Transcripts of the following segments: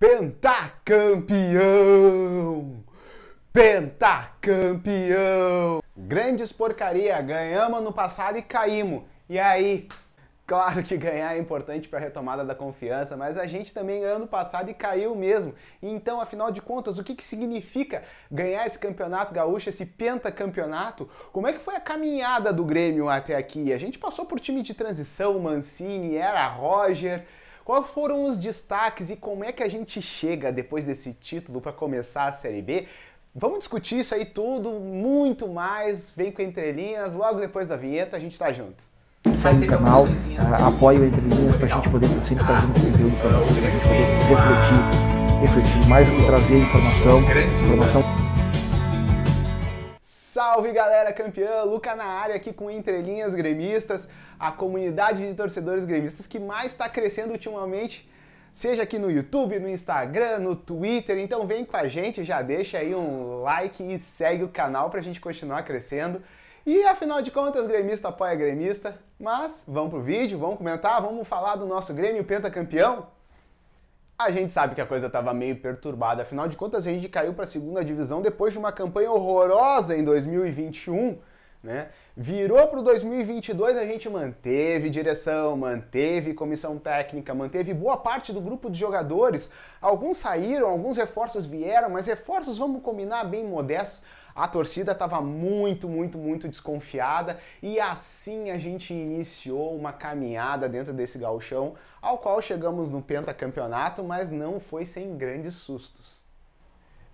Pentacampeão! Pentacampeão! Grandes porcaria, ganhamos ano passado e caímos. E aí? Claro que ganhar é importante para a retomada da confiança, mas a gente também ganhou ano passado e caiu mesmo. Então, afinal de contas, o que significa ganhar esse campeonato gaúcho, esse pentacampeonato? Como é que foi a caminhada do Grêmio até aqui? A gente passou por time de transição, Mancini, era Roger. Quais foram os destaques e como é que a gente chega depois desse título para começar a Série B? Vamos discutir isso aí tudo, muito mais. Vem com Entre Linhas, logo depois da vinheta a gente tá junto. Segue o canal, apoie o Entre Linhas pra gente poder sempre trazendo conteúdo pra vocês, pra gente poder refletir mais do que trazer informação. Salve galera campeã, Luca na área aqui com Entre Linhas Gremistas, a comunidade de torcedores gremistas que mais está crescendo ultimamente, seja aqui no YouTube, no Instagram, no Twitter, então vem com a gente, já deixa aí um like e segue o canal pra gente continuar crescendo. E afinal de contas, gremista apoia gremista, mas vamos pro vídeo, vamos comentar, vamos falar do nosso Grêmio pentacampeão? A gente sabe que a coisa estava meio perturbada, afinal de contas a gente caiu para a segunda divisão depois de uma campanha horrorosa em 2021, né? Virou para o 2022, a gente manteve direção, manteve comissão técnica, manteve boa parte do grupo de jogadores. Alguns saíram, alguns reforços vieram, mas reforços, vamos combinar, bem modestos. A torcida estava muito desconfiada e assim a gente iniciou uma caminhada dentro desse gauchão, ao qual chegamos no pentacampeonato, mas não foi sem grandes sustos.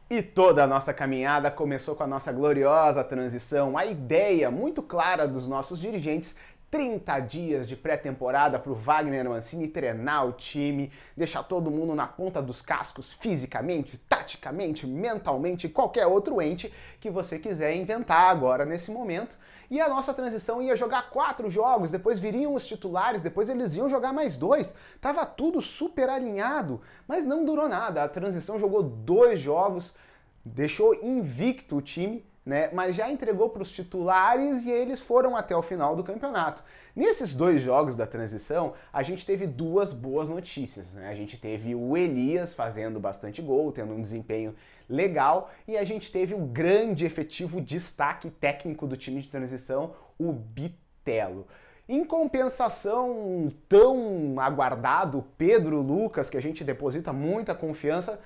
E toda a nossa caminhada começou com a nossa gloriosa transição, a ideia muito clara dos nossos dirigentes, 30 dias de pré-temporada para o Wagner Mancini treinar o time, deixar todo mundo na ponta dos cascos fisicamente, taticamente, mentalmente, qualquer outro ente que você quiser inventar agora nesse momento. E a nossa transição ia jogar 4 jogos, depois viriam os titulares, depois eles iam jogar mais 2. Tava tudo super alinhado, mas não durou nada. A transição jogou 2 jogos, deixou invicto o time, né, mas já entregou para os titulares e eles foram até o final do campeonato. Nesses 2 jogos da transição, a gente teve 2 boas notícias, né? A gente teve o Elias fazendo bastante gol, tendo um desempenho legal, e a gente teve um grande efetivo destaque técnico do time de transição, o Bitelo. Em compensação, tão aguardado Pedro Lucas, que a gente deposita muita confiança,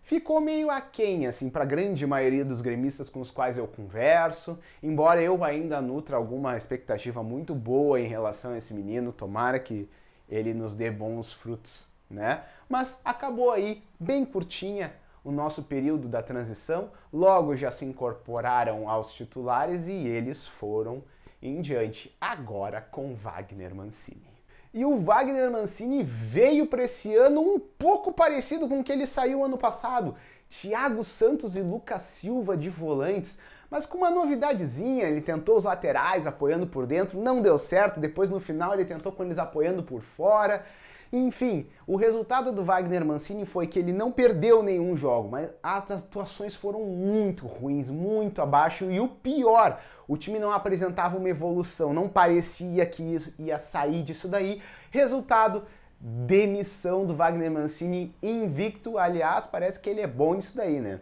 ficou meio aquém, assim, para a grande maioria dos gremistas com os quais eu converso, embora eu ainda nutra alguma expectativa muito boa em relação a esse menino, tomara que ele nos dê bons frutos, né? Mas acabou aí, bem curtinha, o nosso período da transição, logo já se incorporaram aos titulares e eles foram em diante, agora com Wagner Mancini. E o Wagner Mancini veio para esse ano um pouco parecido com o que ele saiu ano passado. Thiago Santos e Lucas Silva de volantes, mas com uma novidadezinha. Ele tentou os laterais apoiando por dentro, não deu certo. Depois no final ele tentou com eles apoiando por fora. Enfim, o resultado do Wagner Mancini foi que ele não perdeu nenhum jogo, mas as atuações foram muito ruins, muito abaixo, e o pior, o time não apresentava uma evolução, não parecia que isso ia sair disso daí. Resultado, demissão do Wagner Mancini invicto, aliás, parece que ele é bom nisso daí, né?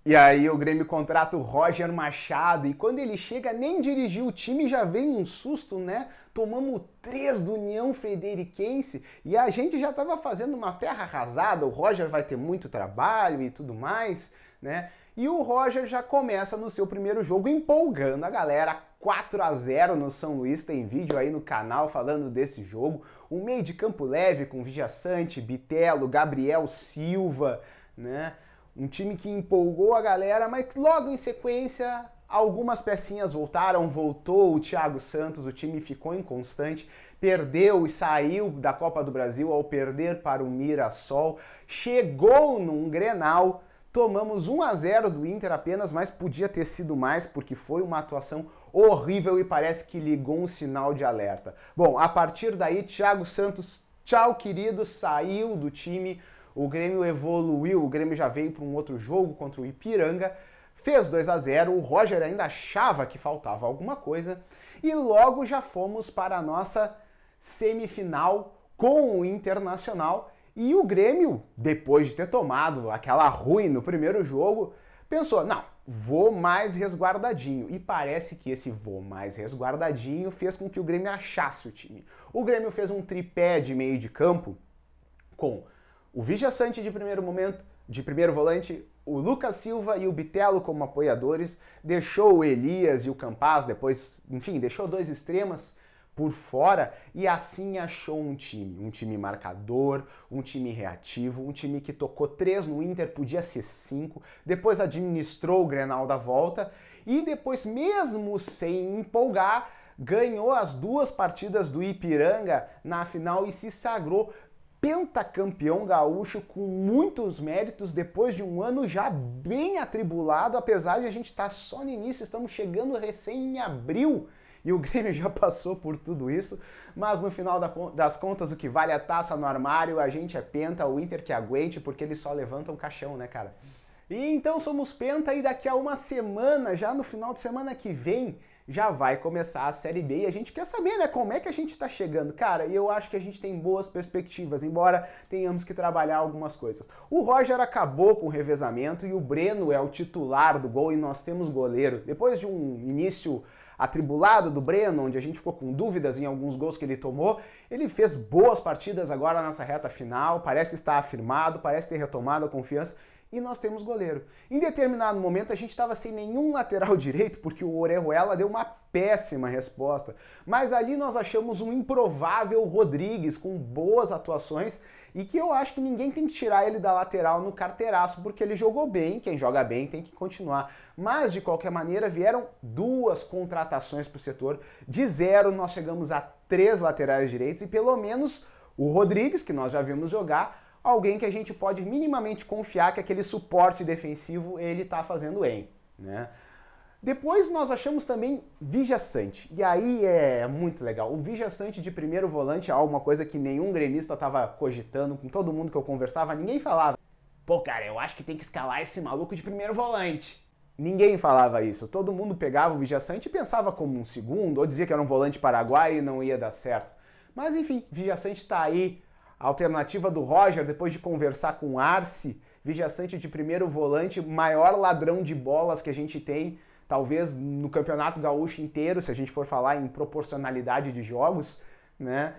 E aí o Grêmio contrata o Roger Machado e quando ele chega nem dirigiu o time já vem um susto, né? Tomamos 3 do União Frederiquense e a gente já estava fazendo uma terra arrasada, o Roger vai ter muito trabalho e tudo mais, né? E o Roger já começa no seu primeiro jogo empolgando a galera, 4-0 no São Luís, tem vídeo aí no canal falando desse jogo. Um meio de campo leve com Vijaçante, Bitelo, Gabriel Silva, né? Um time que empolgou a galera, mas logo em sequência algumas pecinhas voltaram, voltou o Thiago Santos, o time ficou inconstante, perdeu e saiu da Copa do Brasil ao perder para o Mirassol, chegou num Grenal, tomamos 1-0 do Inter apenas, mas podia ter sido mais porque foi uma atuação horrível e parece que ligou um sinal de alerta. Bom, a partir daí, Thiago Santos, tchau querido, saiu do time. O Grêmio evoluiu, o Grêmio já veio para um outro jogo contra o Ipiranga, fez 2-0, o Roger ainda achava que faltava alguma coisa e logo já fomos para a nossa semifinal com o Internacional E o Grêmio, depois de ter tomado aquela ruim no primeiro jogo, pensou, não, vou mais resguardadinho. E parece que esse vou mais resguardadinho fez com que o Grêmio achasse o time. O Grêmio fez um tripé de meio de campo com o Vijaçante de primeiro volante, o Lucas Silva e o Bitelo como apoiadores, deixou o Elias e o Campaz depois, enfim, deixou dois extremas por fora e assim achou um time marcador, um time reativo, um time que tocou 3 no Inter, podia ser 5, depois administrou o Grenal da volta e depois, mesmo sem empolgar, ganhou as 2 partidas do Ipiranga na final e se sagrou pentacampeão gaúcho com muitos méritos depois de um ano já bem atribulado, apesar de a gente estar só no início, estamos chegando recém em abril e o Grêmio já passou por tudo isso, mas no final das contas o que vale é a taça no armário, a gente é penta, o Inter que aguente, porque eles só levantam o caixão, né, cara? E então somos penta e daqui a uma semana, já no final de semana que vem, já vai começar a Série B e a gente quer saber, né, como é que a gente tá chegando. Cara, e eu acho que a gente tem boas perspectivas, embora tenhamos que trabalhar algumas coisas. O Roger acabou com o revezamento e o Breno é o titular do gol e nós temos goleiro. Depois de um início atribulado do Breno, onde a gente ficou com dúvidas em alguns gols que ele tomou, ele fez boas partidas agora nessa reta final, parece estar afirmado, parece ter retomado a confiança, e nós temos goleiro. Em determinado momento a gente estava sem nenhum lateral direito, porque o Orejuela deu uma péssima resposta, mas ali nós achamos um improvável Rodrigues com boas atuações e que eu acho que ninguém tem que tirar ele da lateral no carteiraço, porque ele jogou bem, quem joga bem tem que continuar. Mas, de qualquer maneira, vieram 2 contratações para o setor. De 0, nós chegamos a 3 laterais direitos e pelo menos o Rodrigues, que nós já vimos jogar, alguém que a gente pode minimamente confiar que aquele suporte defensivo ele está fazendo bem, né? Depois nós achamos também Vijaçante, e aí é muito legal. O Vijaçante de primeiro volante é alguma coisa que nenhum gremista estava cogitando, com todo mundo que eu conversava, ninguém falava, pô cara, eu acho que tem que escalar esse maluco de primeiro volante. Ninguém falava isso, todo mundo pegava o Vijaçante e pensava como um segundo, ou dizia que era um volante paraguaio e não ia dar certo. Mas enfim, Vijaçante está aí, a alternativa do Roger, depois de conversar com o Arce, Vijaçante de primeiro volante, maior ladrão de bolas que a gente tem, talvez no Campeonato Gaúcho inteiro, se a gente for falar em proporcionalidade de jogos, né?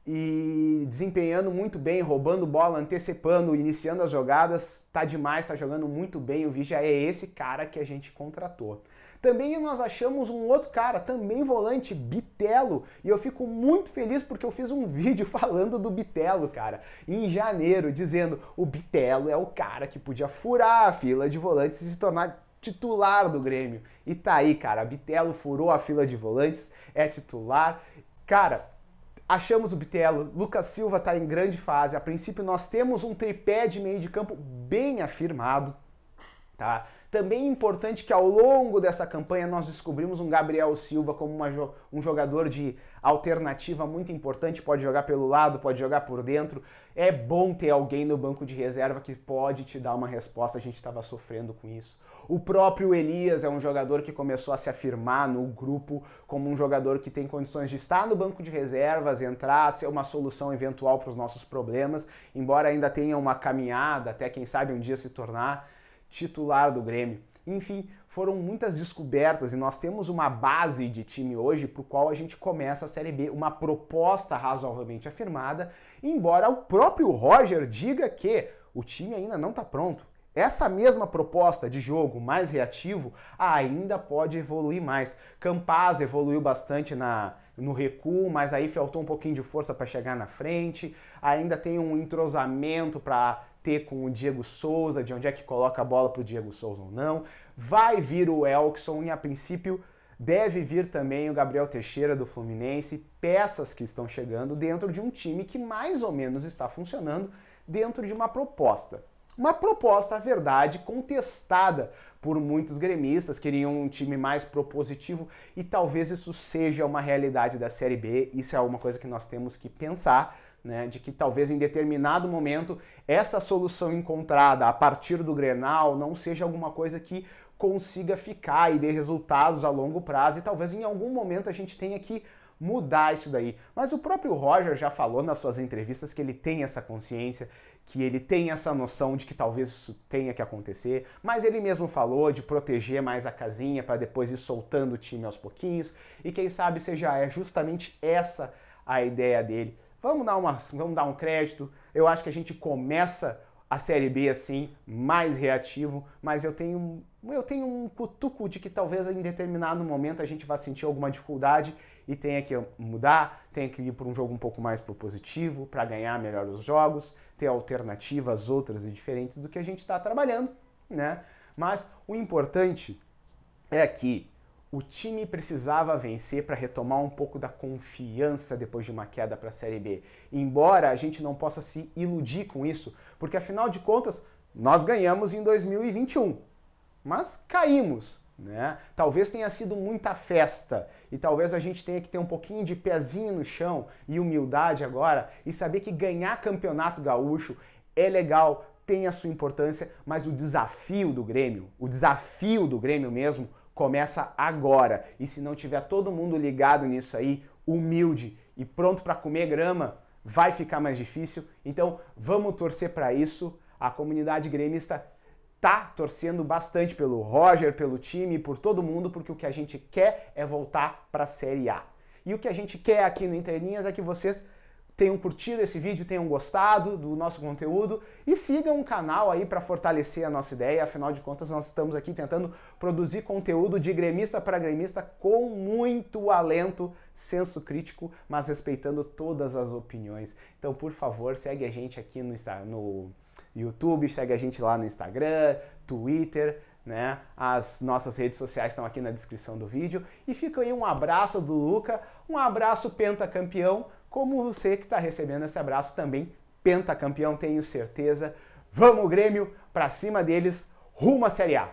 E desempenhando muito bem, roubando bola, antecipando, iniciando as jogadas, tá demais, tá jogando muito bem, o Vija é esse cara que a gente contratou. Também nós achamos um outro cara, também volante, Bitelo, e eu fico muito feliz porque eu fiz um vídeo falando do Bitelo, cara, em janeiro, dizendo o Bitelo é o cara que podia furar a fila de volantes e se tornar titular do Grêmio. E tá aí, cara, Bitelo furou a fila de volantes, é titular. Cara, achamos o Bitelo, Lucas Silva tá em grande fase, a princípio nós temos um tripé de meio de campo bem afirmado, tá? Também é importante que ao longo dessa campanha nós descobrimos um Gabriel Silva como um jogador de alternativa muito importante, pode jogar pelo lado, pode jogar por dentro. É bom ter alguém no banco de reserva que pode te dar uma resposta, a gente estava sofrendo com isso. O próprio Elias é um jogador que começou a se afirmar no grupo como um jogador que tem condições de estar no banco de reservas, entrar, ser uma solução eventual para os nossos problemas, embora ainda tenha uma caminhada, até quem sabe um dia se tornar titular do Grêmio. Enfim, foram muitas descobertas e nós temos uma base de time hoje para o qual a gente começa a Série B, uma proposta razoavelmente afirmada, embora o próprio Roger diga que o time ainda não está pronto. Essa mesma proposta de jogo mais reativo ainda pode evoluir mais. Campaz evoluiu bastante no recuo, mas aí faltou um pouquinho de força para chegar na frente. Ainda tem um entrosamento para ter com o Diego Souza, de onde é que coloca a bola para o Diego Souza ou não. Vai vir o Elkson e a princípio deve vir também o Gabriel Teixeira do Fluminense, peças que estão chegando dentro de um time que mais ou menos está funcionando dentro de uma proposta. Uma proposta, a verdade, contestada por muitos gremistas, queriam um time mais propositivo e talvez isso seja uma realidade da Série B, isso é uma coisa que nós temos que pensar, né, de que talvez em determinado momento essa solução encontrada a partir do Grenal não seja alguma coisa que consiga ficar e dê resultados a longo prazo e talvez em algum momento a gente tenha que mudar isso daí. Mas o próprio Roger já falou nas suas entrevistas que ele tem essa consciência, que ele tem essa noção de que talvez isso tenha que acontecer, mas ele mesmo falou de proteger mais a casinha para depois ir soltando o time aos pouquinhos, e quem sabe seja justamente essa a ideia dele. Vamos dar um crédito, eu acho que a gente começa a Série B assim, mais reativo, mas eu tenho um cutuco de que talvez em determinado momento a gente vá sentir alguma dificuldade e tenha que mudar, tenha que ir para um jogo um pouco mais propositivo, para ganhar melhor os jogos, ter alternativas outras e diferentes do que a gente está trabalhando, né? Mas o importante é que o time precisava vencer para retomar um pouco da confiança depois de uma queda para a Série B. Embora a gente não possa se iludir com isso, porque afinal de contas, nós ganhamos em 2021, mas caímos, né? Talvez tenha sido muita festa e talvez a gente tenha que ter um pouquinho de pezinho no chão e humildade agora e saber que ganhar campeonato gaúcho é legal, tem a sua importância, mas o desafio do Grêmio mesmo, começa agora. E se não tiver todo mundo ligado nisso aí, humilde e pronto para comer grama, vai ficar mais difícil. Então vamos torcer para isso. A comunidade gremista tá torcendo bastante pelo Roger, pelo time, por todo mundo, porque o que a gente quer é voltar para a Série A. E o que a gente quer aqui no Entre Linhas é que vocês tenham curtido esse vídeo, tenham gostado do nosso conteúdo e sigam o canal aí para fortalecer a nossa ideia. Afinal de contas, nós estamos aqui tentando produzir conteúdo de gremista para gremista com muito alento, senso crítico, mas respeitando todas as opiniões. Então, por favor, segue a gente aqui no YouTube, segue a gente lá no Instagram, Twitter, né? As nossas redes sociais estão aqui na descrição do vídeo. E fica aí um abraço do Luca, um abraço pentacampeão, como você que está recebendo esse abraço também, pentacampeão, tenho certeza. Vamos, Grêmio, para cima deles, rumo à Série A!